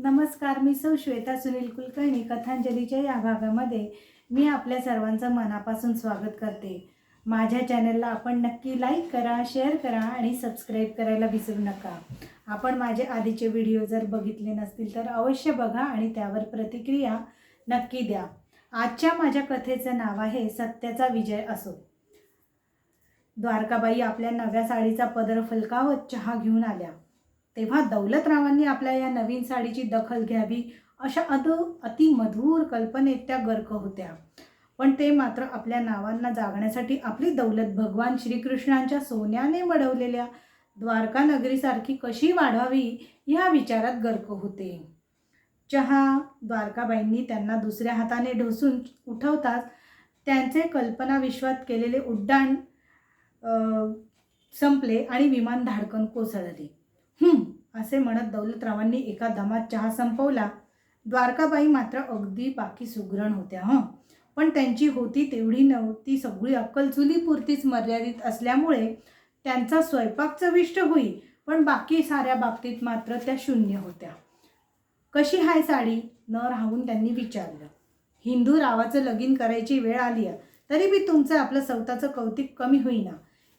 नमस्कार, मी सौ श्वेता सुनील कुलकर्णी. कथांजलीच्या या भागामध्ये मी आपल्या सर्वांचं मनापासून स्वागत करते. माझ्या चॅनलला आपण नक्की लाईक करा, शेअर करा आणि सबस्क्राईब करायला विसरू नका. आपण माझे आधीचे व्हिडिओ जर बघितले नसतील तर अवश्य बघा आणि त्यावर प्रतिक्रिया नक्की द्या. आजच्या माझ्या कथेचं नाव आहे सत्याचा विजय असो. द्वारकाबाई आपल्या नव्या साडीचा पदर फलकावत चहा घेऊन आल्या. तेव्हा दौलतरावांनी आपल्या या नवीन साडीची दखल घ्यावी अशा अतिमधुर कल्पनेत त्या गर्क होत्या. पण ते मात्र आपल्या नावांना जागण्यासाठी आपली दौलत भगवान श्रीकृष्णांच्या सोन्याने मढवलेल्या द्वारका नगरीसारखी कशी वाढवावी या विचारात गर्क होते. चहा द्वारकाबाईंनी त्यांना दुसऱ्या हाताने ढोसून उठवताच त्यांचे कल्पना विश्वात केलेले उड्डाण संपले आणि विमान धाडकन कोसळले. असे म्हणत दौलतरावांनी एका दमात चहा संपवला. द्वारकाबाई मात्र अगदी बाकी सुगरण होत्या. पण त्यांची होती तेवढी नव्हती सगळी अक्कल चुलीपुरतीच मर्यादित असल्यामुळे त्यांचा स्वयंपाक चविष्ट होई, पण बाकी साऱ्या बाबतीत मात्र त्या शून्य होत्या. कशी हाय साडी न राहून त्यांनी विचारलं. हिंदू रावाचं लगीन करायची वेळ आली आहे, तरी बी तुमचं आपलं स्वतःचं कौतिक कमी होईना.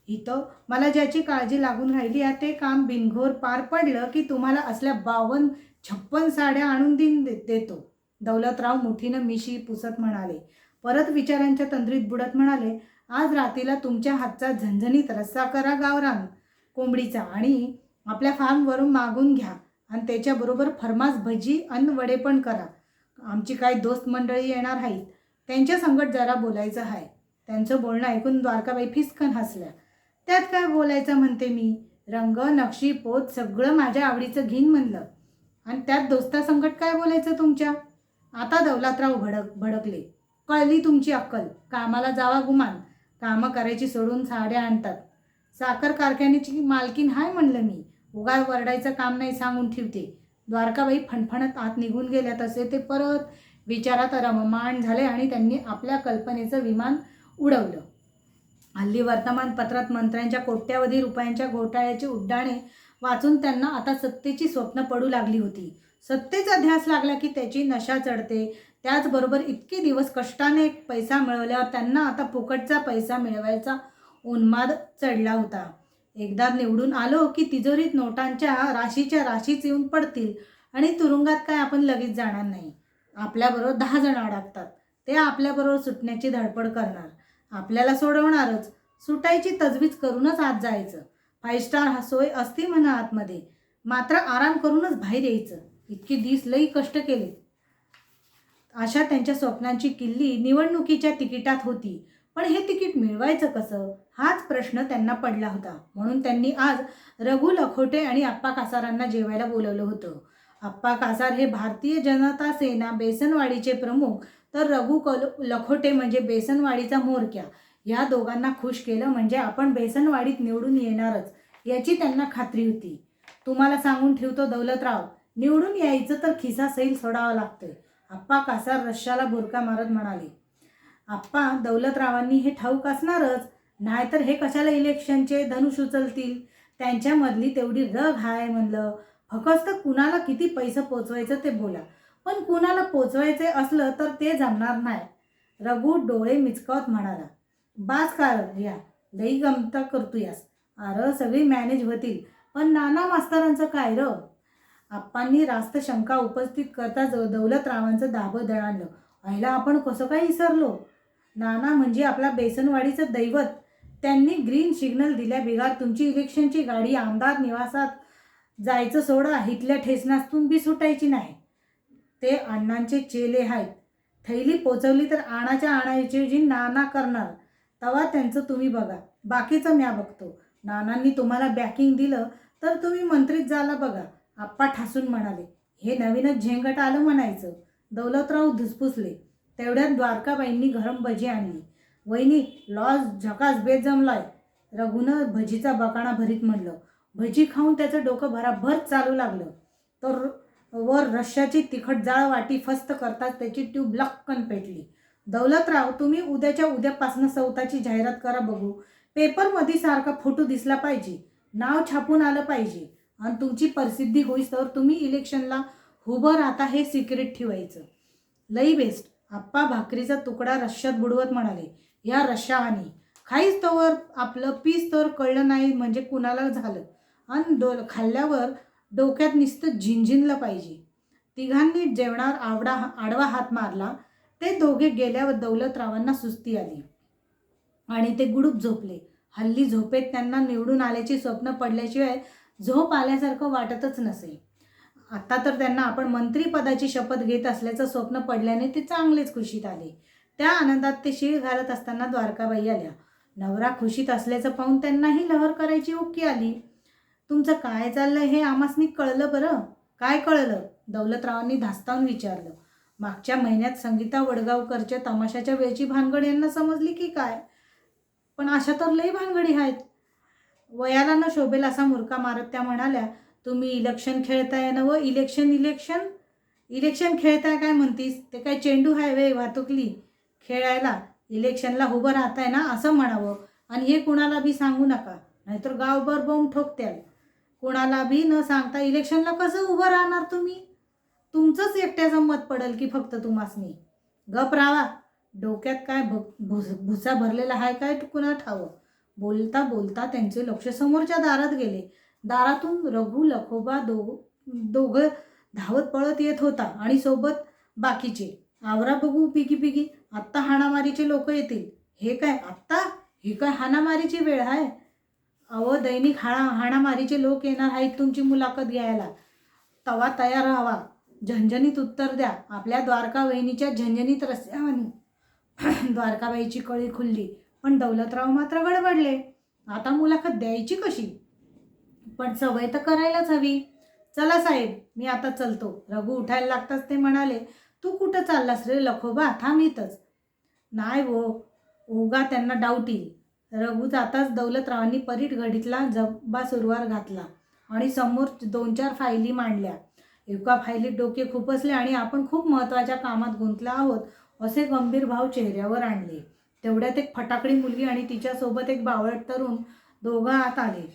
इथं मला ज्याची काळजी लागून राहिली आहे ते काम बिनघोर पार पडलं की तुम्हाला असल्या 52-56 साड्या आणून देतो. दौलतराव मुठीनं मिशी पुसत म्हणाले. परत विचारांच्या तंद्रीत बुडत म्हणाले, आज रात्रीला तुमच्या हातचा झणझणीत रस्सा करा गावरान कोंबडीचा आणि आपल्या फार्मवरून मागून घ्या आणि त्याच्याबरोबर फरमास भजी अन्न वडे पण करा. आमची काही दोस्त मंडळी येणार आहेत, त्यांच्या संगत जरा बोलायचं आहे. त्यांचं बोलणं ऐकून द्वारकाबाई फिसकन हसल्या. त्यात काय बोलायचं म्हणते मी, रंग नक्षी पोत सगळं माझ्या आवडीचं घेईन म्हणलं, आणि त्यात दोस्तासंगत काय बोलायचं तुमच्या. आता दौलतराव भडकले. कळली तुमची अक्कल, कामाला जावा गुमान. कामं करायची सोडून साड्या आणतात. साखर कारखान्याची मालकीन हाय म्हणलं मी, उगाच वरडायचं काम नाही सांगून ठेवते. द्वारकाबाई फणफणत आत निघून गेल्या तसे ते परत विचारात रममाण झाले आणि त्यांनी आपल्या कल्पनेचं विमान उडवलं. हल्ली वर्तमानपत्रात मंत्र्यांच्या कोट्यावधी रुपयांच्या घोटाळ्याची उड्डाणे वाचून त्यांना आता सत्तेची स्वप्न पडू लागली होती. सत्तेचा ध्यास लागला की त्याची नशा चढते. त्याचबरोबर इतके दिवस कष्टाने पैसा मिळवल्यावर त्यांना आता फुकटचा पैसा मिळवायचा उन्माद चढला होता. एकदा निवडून आलो की तिजोरीत नोटांच्या राशीच्या राशीच येऊन पडतील आणि तुरुंगात काय आपण लगेच जाणार नाही. आपल्याबरोबर 10 जण अडकतात, ते आपल्याबरोबर सुटण्याची धडपड करणार, आपल्याला सोडवणारच. सुटायची तजवीज करूनच आत जायचं. 5 स्टार सोय असती म्हणा आतमध्ये, मात्र आराम करूनच बाहेर यायचं. इतकी दिस लई कष्ट केले. अशा त्यांच्या स्वप्नांची किल्ली निवडणुकीच्या तिकिटात होती. पण हे तिकीट मिळवायचं कसं हाच प्रश्न त्यांना पडला होता. म्हणून त्यांनी आज रघु लखोटे आणि आप्पा कासारांना जेवायला बोलवलं होतं. आप्पा कासार हे भारतीय जनता सेना बेसनवाडीचे प्रमुख, तर रघु लखोटे म्हणजे बेसनवाडीचा म्होरक्या. या दोघांना खुश केलं म्हणजे आपण बेसनवाडीत निवडून येणारच याची त्यांना खात्री होती. तुम्हाला सांगून ठेवतो दौलतराव, निवडून यायचं तर खिसा सैल सोडावा लागतोय, आप्पा कासार रश्शाला बुरका मारत म्हणाले. आप्पा, दौलतरावांनी हे ठाऊक असणारच, नाहीतर हे कशाला इलेक्शनचे धनुष उचलतील. त्यांच्यामधली तेवढी रग हाय म्हणलं. फक्त कुणाला किती पैसे पोचवायचं ते बोला, पण कुणाला पोचवायचे असलं तर ते जमणार नाही. रघु डोळे मिचकावत म्हणाला. बास कार या, लई गमता करतोयास. अरे सगळी मॅनेज होतील, पण नाना मास्तरांचं काय र. आप्पांनी रास्त शंका उपस्थित करता दौलतरावांचं दाबं दळालं. आईला आपण कसं काय विसरलो. नाना म्हणजे आपला बेसनवाडीचं दैवत. त्यांनी ग्रीन सिग्नल दिल्या बिगार तुमची इलेक्शनची गाडी आमदार निवासात जायचं सोडा, हिथल्या ठेसनातून बी सुटायची नाही. ते अण्णांचे चेले आहेत. थैली पोचवली तर आणायची नाना करणार, तवा त्यांचं तुम्ही बघा, बाकीचं म्या बघतो. नानांनी तुम्हाला बॅकिंग दिलं तर तुम्ही मंत्रीत झाला बघा, आप्पा ठासून म्हणाले. हे नवीनच झेंगट आलं म्हणायचं. दौलतराव धुसफुसले. तेवढ्यात द्वारकाबाईंनी गरम भजी आणली. वहिनी, लॉस झकास बेत जमलाय, रघुनं भजीचा बकाणा भरीत म्हणलं. भजी खाऊन त्याचं डोकं भराभर चालू लागलं. तर वर रश्श्याची तिखट जाळ वाटी फस्त करताच त्याची ट्यूब लक्कन पेटली. दौलतराव, तुम्ही उद्याच्या उद्यापासून स्वतःची जाहिरात करा बघू. पेपरमध्ये सारखा फोटो दिसला पाहिजे, नाव छापून आलं पाहिजे आणि तुमची प्रसिद्धी होईस तर तुम्ही इलेक्शनला उभं राहता हे सिक्रेट ठेवायचं. लई बेस्ट. आप्पा भाकरीचा तुकडा रश्श्यात बुडवत म्हणाले, या रश्शावानी खाईच तोवर आपलं पीस तर कळलं नाही म्हणजे कुणाला झालं. आणि खाल्ल्यावर डोक्यात नुसतं झिंझिनलं पाहिजे. तिघांनी जेवणावर आडवा हात मारला. ते दोघे गेल्यावर दौलतरावांना सुस्ती आली आणि ते गुडूप झोपले. हल्ली झोपेत त्यांना निवडून आल्याची स्वप्न पडल्याशिवाय झोप आल्यासारखं वाटतच नसे. आता तर त्यांना आपण मंत्रीपदाची शपथ घेत असल्याचं स्वप्न पडल्याने ते चांगलेच खुशीत आले. त्या आनंदात ते शीळ घालत असताना द्वारकाबाई आल्या. नवरा खुशीत असल्याचं पाहून त्यांनाही लहर करायची उक्की आली. तुमचं काय चाललंय हे आम्हासनी कळलं बरं. काय कळलं? दौलतरावांनी धास्तावून विचारलं. मागच्या महिन्यात संगीता वडगावकरच्या तमाशाच्या वेळची भानगड यांना समजली की काय? पण अशा तर लई भानगडी आहेत. वयाला न शोभेल असा मुरका मारत त्या म्हणाल्या, तुम्ही इलेक्शन खेळताय ना? व इलेक्शन इलेक्शन इलेक्शन खेळताय काय म्हणतीस? ते काय चेंडू आहे वे वाहतुकली खेळायला? इलेक्शनला उभं राहताय ना असं म्हणावं. आणि हे कुणाला बी सांगू नका, नाहीतर गावभर बोंब ठोकत्याल. कुणाला बी न सांगता इलेक्शनला कसं उभं राहणार तुम्ही? तुमचंच एकट्याचं मत पडेल की फक्त तुम्हासनी? गप राहा. डोक्यात काय भुसा भरलेला आहे काय कुणा ठावं. बोलता बोलता त्यांचे लक्ष समोरच्या दारात गेले. दारातून रघु लखोबा दोघं धावत पळत येत होता आणि सोबत बाकीचे. आवरा बघू पिकी पिकी, आत्ता हाणामारीचे लोक येतील. हे काय आत्ता? ही काय हाणामारीची वेळ आहे? अहो दैनिक हाणामारीचे लोक येणार आहेत तुमची मुलाखत घ्यायला. तवा तयार राहावा. झणझणीत उत्तर द्या. आपल्या द्वारका वहिनीच्या झणझणीत रस्त्यावानी. द्वारकाबाईची कळी खुलली, पण दौलतराव मात्र गडबडले. आता मुलाखत द्यायची कशी? पण सवय तर करायलाच हवी. चला साहेब, मी आता चलतो. रघु उठायला लागताच ते म्हणाले, तू कुठं चाललास रे लखोबा? थांब इथंच. नाही वो, उगा त्यांना डाऊट येईल. रघु जाताच दौलतरावांनी परीट घडीतला जब्बा सुरवार घातला आणि समोर 2-4 फायली मांडल्या. एका फायलीत डोके खुपसले आणि आपण खूप महत्त्वाच्या कामात गुंतला आहोत असे गंभीर भाव चेहऱ्यावर आणले. तेवढ्यात एक फटाकडी मुलगी आणि तिच्यासोबत एक बावळट तरुण दोघं आत आले.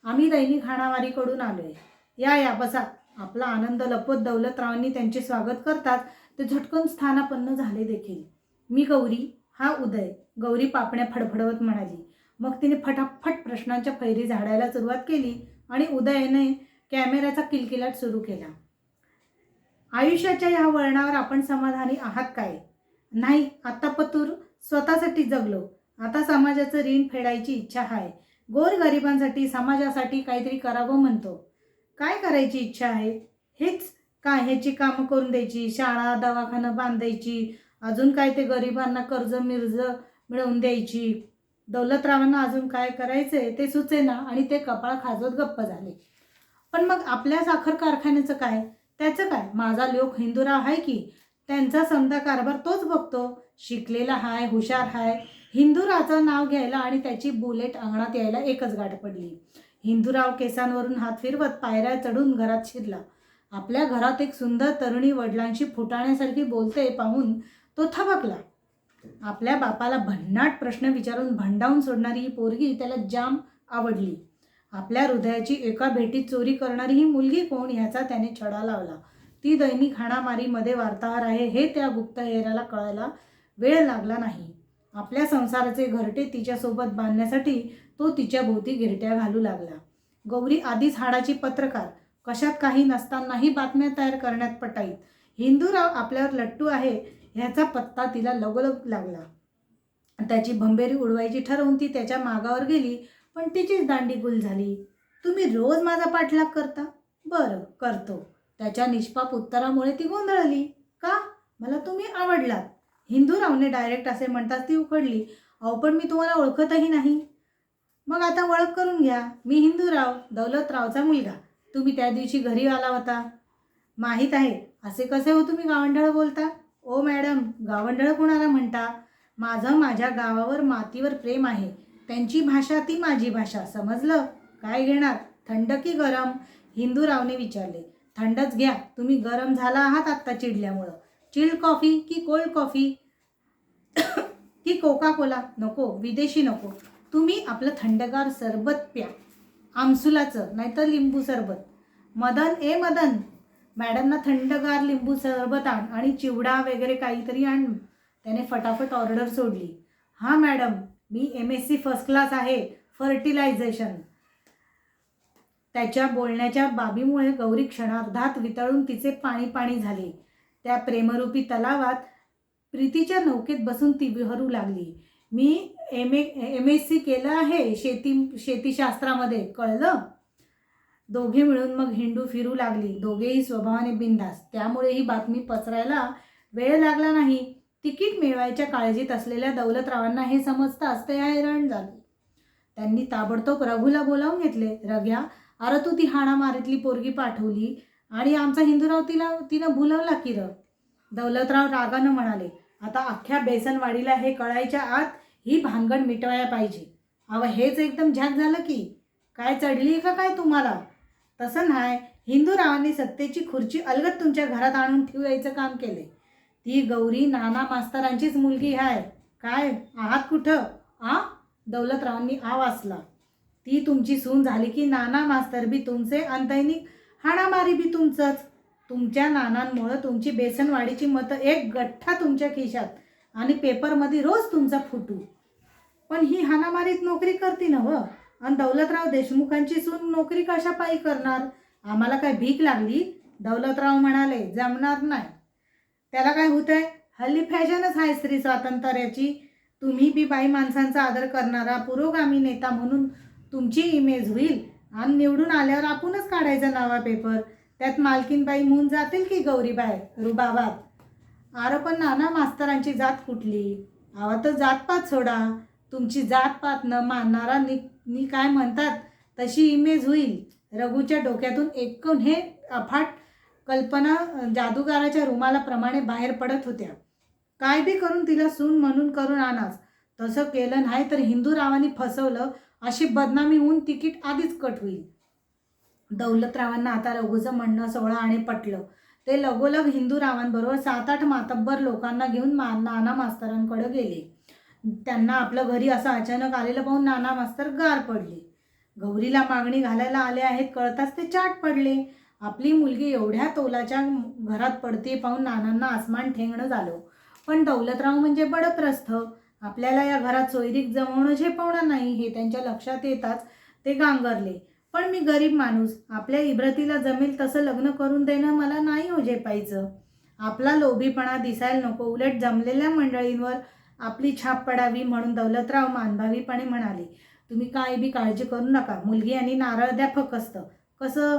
आम्ही दैनिक हाणामारीकडून आलोय. या या बसा. आपला आनंद लपवत दौलतरावांनी त्यांचे स्वागत करताच ते झटकन स्थानापन्न झाले देखील. मी गौरी, हा उदय. गौरी पापण्या फडफडवत म्हणाली. मग तिने फटाफट प्रश्नांच्या फैरी झाडायला सुरुवात केली आणि उदयने कॅमेऱ्याचा किलकिलाट सुरू केला. आयुष्याच्या या वळणावर आपण समाधानी आहात काय? नाही, आता पतूर स्वतःसाठी जगलो. आता समाजाचं ऋण फेडायची इच्छा आहे. गोरगरिबांसाठी समाजासाठी काहीतरी करावं म्हणतो. काय करायची इच्छा आहे? हेच काय, ह्याची कामं करून द्यायची, शाळा दवाखाना बांधायची, अजून काय ते गरिबांना कर्ज मिळवून द्यायची. दौलतरावांना अजून काय करायचंय ते सुचेना आणि ते कपाळ खाजवत गप्प झाले. पण मग आपल्या साखर कारखान्याचं काय? त्याचं काय? माझा लोक हिंदूराव आहे की, त्यांचा समजा कारभार तोच बघतो. शिकलेला हाय, हुशार हाय. हिंदूरावचं नाव घ्यायला आणि त्याची बुलेट अंगणात यायला एकच गाठ पडली. हिंदूराव केसांवरून हात फिरवत पायऱ्या चढून घरात शिरला. आपल्या घरात एक सुंदर तरुणी वडिलांशी फुटाण्यासारखी बोलते पाहून तो थबकला. आपल्या बापाला भन्नाट प्रश्न विचारून भंडावून सोडणारी ही पोरगी त्याला जाम आवडली. आपल्या हृदयाची एका भेटीत चोरी करणारी ही मुलगी कोण ह्याचा त्याने छडा लावला. ती दैनिक हाणामारीमध्ये वार्ताहर आहे हे त्या गुप्तहेराला कळायला वेळ लागला नाही. आपल्या संसाराचे घरटे तिच्यासोबत बांधण्यासाठी तो तिच्या भोवती गिरट्या घालू लागला. गौरी आधीच हाडाची पत्रकार, कशात काही नसतानाही बातम्या तयार करण्यात पटाईत. हिंदूराव आपल्यावर लट्टू आहे ह्याचा पत्ता तिला लगोलग लागला. त्याची भंबेरी उडवायची ठरवून ती त्याच्या मागावर गेली, पण तिचीच दांडी गुल झाली. तुम्ही रोज माझा पाठलाग करता? बरं, करतो. त्याच्या निष्पाप उत्तरामुळे ती गोंधळली. का? मला तुम्ही आवडलात. हिंदूरावने डायरेक्ट असे म्हणताच ती उकडली. अहो पण मी तुम्हाला ओळखतही नाही. मग आता ओळख करून घ्या. मी हिंदूराव, दौलतरावचा मुलगा. तुम्ही त्या दिवशी घरी आला होता. माहीत आहे. असे कसे हो तुम्ही गावंढळ बोलता? ओ मॅडम, गावंढळ कुणाला म्हणता? माझं माझ्या गावावर मातीवर प्रेम आहे. त्यांची भाषा ती माझी भाषा, समजलं? काय घेणार, थंड की गरम? हिंदूरावने विचारले. थंडच घ्या. तुम्ही गरम झाला आहात आत्ता चिडल्यामुळं. चिल्ड कॉफी की कोल्ड कॉफी की कोका कोला? नको, विदेशी नको. तुम्ही आपलं थंडगार सरबत प्या, आमसुलाचं, नाहीतर लिंबू सरबत. मदन, ए मदन, मॅडमना थंडगार लिंबू सरबत आण आणि चिवडा वगैरे काहीतरी आण. त्याने फटाफट ऑर्डर सोडली. हां मॅडम, मी MSc फर्स्ट क्लास आहे, फर्टिलायझेशन. त्याच्या बोलण्याच्या बाबीमुळे गौरी क्षणार्धात वितळून तिचे पाणी पाणी झाले. त्या प्रेमरूपी तलावात प्रीतीच्या नौकेत बसून ती विहरू लागली. मी MSc केलं आहे शेतीशास्त्रामध्ये, कळलं? दोघे मिळून मग हिंडू फिरू लागली, दोघेही स्वभावाने बिनधास्त. त्यामुळे ही बातमी पसरायला वेळ लागला नाही. तिकीट मिळवायच्या काळजीत असलेल्या दौलतरावांना हे समजताच ते हैराण झाले. त्यांनी ताबडतोब रघुला बोलावून घेतले. रघ्या, अरे तू ती हाणामारीतली पोरगी पाठवली आणि आमचा हिंदूराव तिनं भुलवला की र? दौलतराव रागानं म्हणाले. आता अख्ख्या बेसनवाडीला हे कळायच्या आत ही भानगड मिटवायला पाहिजे. अव हेच एकदम झॅक झालं की काय? चढली का काय तुम्हाला? तसं नाही, हिंदूरावांनी सत्तेची खुर्ची अलगद तुमच्या घरात आणून ठेवायचं काम केले. ती गौरी नाना मास्तरांचीच मुलगी आहे. काय आहात कुठं? दौलतरावांनी आवाजला. ती तुमची सून झाली की नाना मास्तर बी तुमचे आणि दैनिक हाणामारी बी तुमचंच. तुमच्या नानांमुळं तुमची बेसनवाडीची मतं एक गठ्ठा तुमच्या खिशात आणि पेपरमध्ये रोज तुमचा फोटो. पण ही हाणामारीत नोकरी करते ना व, आणि दौलतराव देशमुखांची सून नोकरी कशा पायी करणार? आम्हाला काय भीक लागली? दौलतराव म्हणाले. जमणार नाही. त्याला काय होतंय? हल्ली फॅशनच आहे स्त्री स्वातंत्र्याची. तुम्ही बी बाई माणसांचा आदर करणारा पुरोगामी नेता म्हणून तुमची इमेज होईल आणि निवडून आल्यावर आपणच काढायचा नवा पेपर. त्यात मालकीनबाई म्हणून जातील की गौरीबाई रुबाबात. अरे पण नाना मास्तरांची जात कुठली? आवा तर जातपात सोडा. तुमची जातपात न मानणारा नी काय म्हणतात तशी इमेज होईल. रघुच्या डोक्यातून एकूण हे अफाट कल्पना जादूगाराच्या रुमालाप्रमाणे बाहेर पडत होत्या. काय बी करून तिला सून म्हणून करून आणाच. तसं केलं नाही तर हिंदूरावांनी फसवलं अशी बदनामी होऊन तिकीट आधीच कट होईल. दौलतरावांना आता रघुचं म्हणणं सोळा आणि पटलं. ते लगोलग हिंदूरावांबरोबर 7-8 मातब्बर लोकांना घेऊन नाना मास्तरांकडे गेले. त्यांना आपलं घरी असं अचानक आलेलं पाहून नाना मास्तर गार पडले. गौरीला मागणी घालायला आले आहेत कळताच ते चाट पडले. आपली मुलगी एवढ्या तोलाच्या घरात पडते पाहून नानांना आसमान ठेंगणं झालं. पण दौलतराव म्हणजे बडप्रस्थ. आपल्याला या घरात सोयरीक जमवणं झेपवणार नाही हे त्यांच्या लक्षात येताच ते गांगरले. पण मी गरीब माणूस, आपल्या इब्रतीला जमेल तसं लग्न करून देणं मला नाही हो झेपायचं. आपला लोभीपणा दिसायला नको, उलट जमलेल्या मंडळींवर आपली छाप पडावी म्हणून दौलतराव मानभावीपणे म्हणाले. तुम्ही काय बी काळजी करू नका, मुलगी आणि नारळ द्या फक्त. कसं?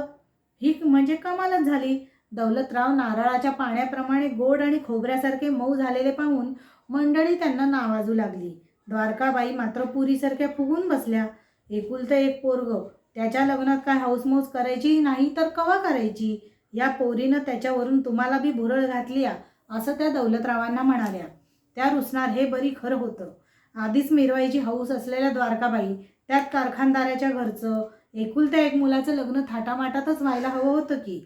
ही म्हणजे कमालच झाली. दौलतराव नारळाच्या पाण्याप्रमाणे गोड आणि खोबऱ्यासारखे मऊ झालेले पाहून मंडळी त्यांना नावाजू लागली. द्वारकाबाई मात्र पुरीसारख्या फुगून बसल्या. एकुलतं एक पोरग, त्याच्या लग्नात काय हौसमौस करायची नाही तर कवा करायची? या पोरीनं त्याच्यावरून तुम्हाला बी भुरळ घातली असं त्या दौलतरावांना म्हणाल्या. त्या रुसणार हे बरी खरं होतं. आधीच मिरवायची हौस असलेल्या द्वारकाबाई, त्यात कारखानदाराच्या घरचं एकुलत्या एक मुलाचं लग्न थाटामाटातच व्हायला हवं होतं की.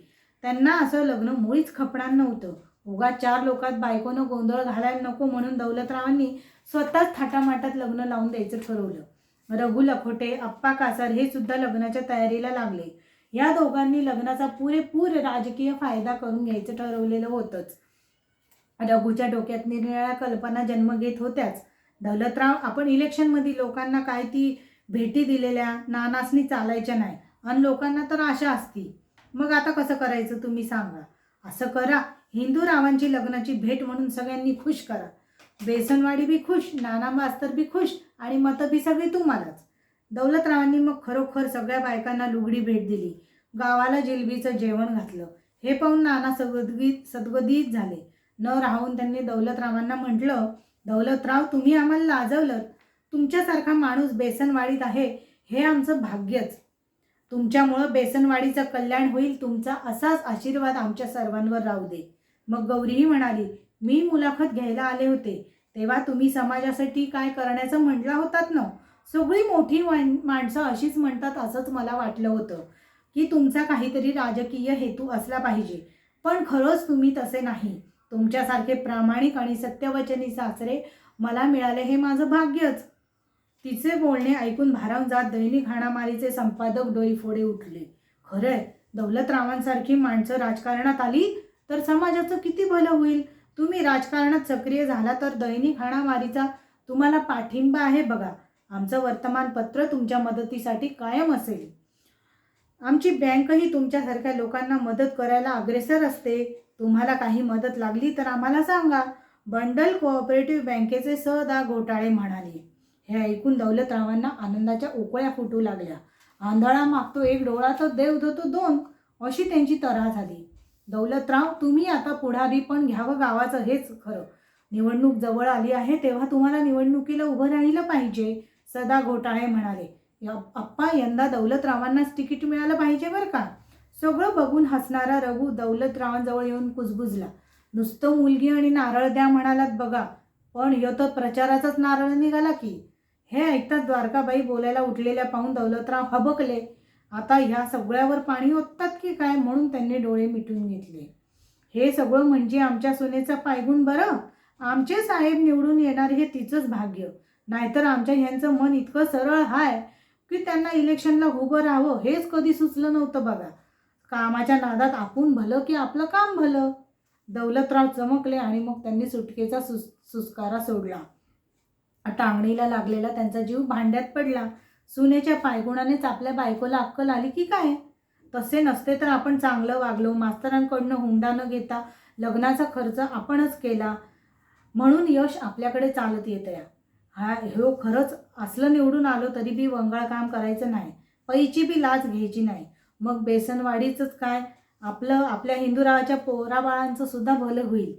त्यांना असं लग्न मुळीच खपणार नव्हतं. उगाच 4 लोकात बायकोनं गोंधळ घालायला नको म्हणून दौलतरावांनी स्वतःच थाटामाटात लग्न लावून द्यायचं ठरवलं. रघु लखोटे, अप्पा कासार हे सुद्धा लग्नाच्या तयारीला लागले. या दोघांनी लग्नाचा पुरेपूर राजकीय फायदा करून घ्यायचं ठरवलेलं होतंच. रघुच्या डोक्यात निरनिराळ्या कल्पना जन्म घेत होत्याच. दौलतराव, आपण इलेक्शनमध्ये लोकांना काय ती भेटी दिलेल्या नानासनी चालायच्या नाही आणि लोकांना तर आशा असती. मग आता कसं करायचं तुम्ही सांगा? असं करा, हिंदूरावांची लग्नाची भेट म्हणून सगळ्यांनी खुश करा. बेसनवाडी बी खुश, नाना मास्तर बी खुश आणि मतं बी सगळी तुम्हालाच. दौलतरावांनी मग खरोखर सगळ्या बायकांना लुगडी भेट दिली. गावाला जिलबीचं जेवण घातलं. हे पाहून नाना सद्गदित झाले. न राहून त्यांनी दौलतरावांना म्हटलं, दौलतराव, तुम्ही आम्हाला लाजवलं. तुमच्यासारखा माणूस बेसनवाडीत आहे हे आमचं भाग्यच. तुमच्यामुळं बेसनवाडीचं कल्याण होईल. तुमचा असाच आशीर्वाद आमच्या सर्वांवर राहू दे. मग गौरीही म्हणाली, मी मुलाखत घ्यायला आले होते तेव्हा तुम्ही समाजासाठी काय करण्याचं म्हटलं होतात ना. सगळी मोठी माणसं अशीच म्हणतात असंच मला वाटलं होतं की तुमचा काहीतरी राजकीय हेतू असला पाहिजे. पण खरंच तुम्ही तसे नाही. तुमच्यासारखे प्रामाणिक आणि सत्यवचनी सासरे मला मिळाले हे माझं भाग्यच. तिचे बोलणे ऐकून भारावून जात दैनिक हाणामारीचे संपादक डोईफोडे उठले. खरंय, दौलतरावांसारखी माणसं राजकारणात आली तर समाजाचं किती भलं होईल. तुम्ही राजकारणात सक्रिय झाला तर दैनिक हाणामारीचा तुम्हाला पाठिंबा आहे बघा. आमचं वर्तमानपत्र तुमच्या मदतीसाठी कायम असेल. आमची बँकही तुमच्यासारख्या लोकांना मदत करायला अग्रेसर असते. तुम्हाला काही मदत लागली तर आम्हाला सांगा. बंडल कोऑपरेटिव्ह बँकेचे सदा घोटाळे म्हणाले. हे ऐकून दौलतरावांना आनंदाच्या उकळ्या फुटू लागल्या. आंधळा मागतो एक डोळा तर देव देतो दोन, अशी त्यांची तऱ्हा झाली. दौलतराव, तुम्ही आता पुढारी पण घ्यावं गावाचं, हेच खरं. निवडणूक जवळ आली आहे तेव्हा तुम्हाला निवडणुकीला उभं राहिलं पाहिजे, सदा घोटाळे म्हणाले. आप्पा, यंदा दौलतरावांनाच तिकीट मिळालं पाहिजे बरं का. सगळं बघून हसणारा रघु दौलतरावांजवळ येऊन कुजबुजला. नुसतं मुलगी आणि नारळ द्या म्हणालात बघा, पण ह्यो तर प्रचाराचाच नारळ निघाला की. हे ऐकताच द्वारकाबाई बोलायला उठलेल्या पाहून दौलतराव हबकले. आता ह्या सगळ्यावर पाणी ओततात की काय, म्हणून त्यांनी डोळे मिटून घेतले. हे सगळं म्हणजे आमच्या सुनेचा पायगुण बरं. आमचे साहेब निवडून येणार हे तिचंच भाग्य. नाहीतर आमच्या ह्यांचं मन इतकं सरळ हाय की त्यांना इलेक्शनला उभं राहावं हेच कधी सुचलं नव्हतं बघा. कामाच्या नादात आपण भलं की आपलं काम भलं. दौलतराव चमकले आणि मग त्यांनी सुटकेचा सुस्कारा सोडला. टांगणीला लागलेला त्यांचा जीव भांड्यात पडला. सुनेच्या पायगुणानेच आपल्या बायकोला अक्कल आली की काय. तसे नसते तर आपण चांगलं वागलो, मास्तरांकडनं हुंडा न घेता लग्नाचा खर्च आपणच केला, म्हणून यश आपल्याकडे चालत येतं. ह्यो खरंच असलं निवडून आलो तरी बी वंगाळ काम करायचं नाही, पैची बी लाच घ्यायची नाही. मग बेसनवाडीचंच काय, आपल्या हिंदुरावाच्या पोराबाळांचं सुद्धा भलं होईल.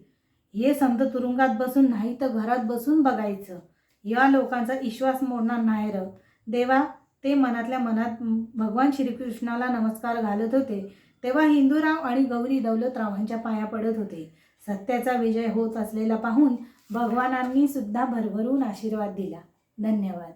हे संत तुरुंगात बसून नाही तर घरात बसून बघायचं. या लोकांचा विश्वास मोडणार नाही र देवा. ते मनातल्या मनात भगवान श्रीकृष्णाला नमस्कार घालत होते तेव्हा हिंदूराव आणि गौरी दौलतरावांच्या पाया पडत होते. सत्याचा विजय होत असलेला पाहून भगवानांनी सुद्धा भरभरून आशीर्वाद दिला. धन्यवाद.